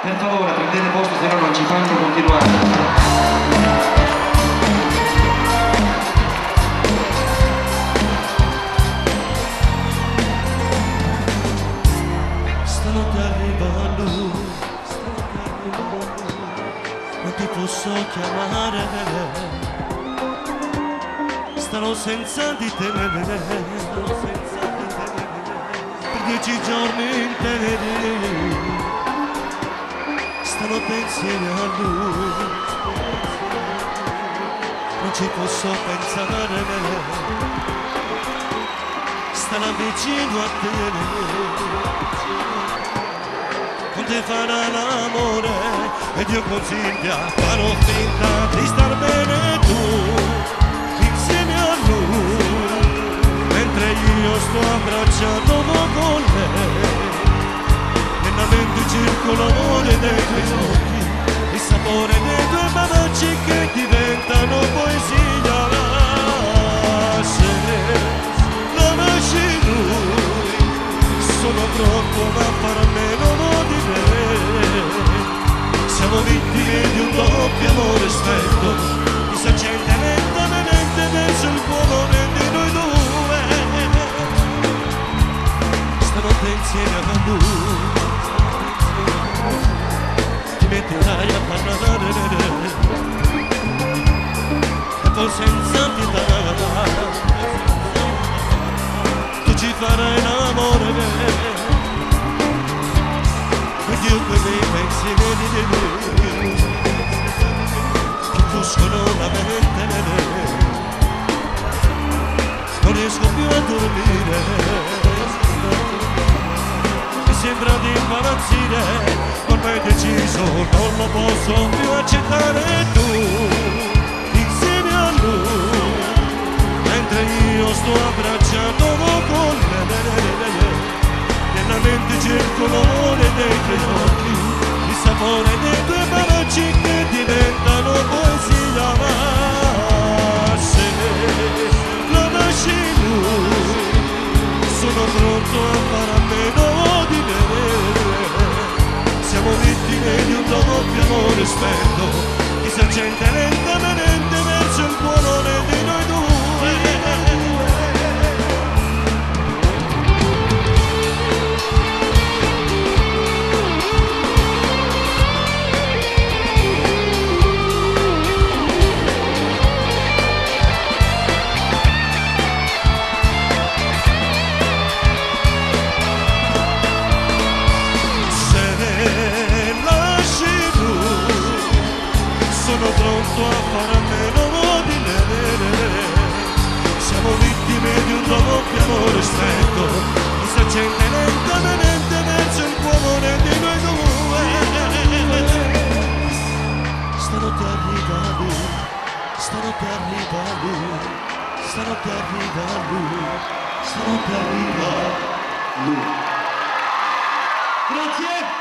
Per favore, prendete posto, se no non ci fanno continuare. Stanotte arriva lui, non ti posso chiamare, starò senza di te, per 10 giorni interi, stanotte insieme a lui, non ci posso pensare, starà vicino a te. Con te farà l'amore ed io con Silvia farò finta di star bene tu insieme a lui, mentre io sto abbracciato con lei, nella mente circola l'amore dei tuoi occhi, il sapore dei tuoi baci che diventano poesia. Se lo lasci lui, sono pronto a far meno di me. Siamo vittime di un doppio amore spento che si accende lentamente verso il cuore di noi due. Stanotte insieme a lui ti metterai a parlare e poi senza pietà tu ci farai l'amore. Io quei pensieri che fuscono la mente, non riesco più a dormire, mi sembra di impazzire, ormai deciso, non lo posso più accettare. Tu insieme a lui, mentre io sto abbracciato con lei, nella mente circola l'amore dei tuoi occhi, il sapore dei tuoi baci che diventano poesia. Ma se lo lasci lui, sono pronto a fare a meno di me. Siamo vittime di un doppio amore spento che si accende lentamente verso il cuore di noi due. Sono pronto a fare a meno di me. Siamo vittime di un doppio amore stretto che si accende lentamente verso il cuore di noi due. Stanotte arriva lui, stanotte arriva lui, stanotte arriva lui, stanotte arriva lui. Grazie!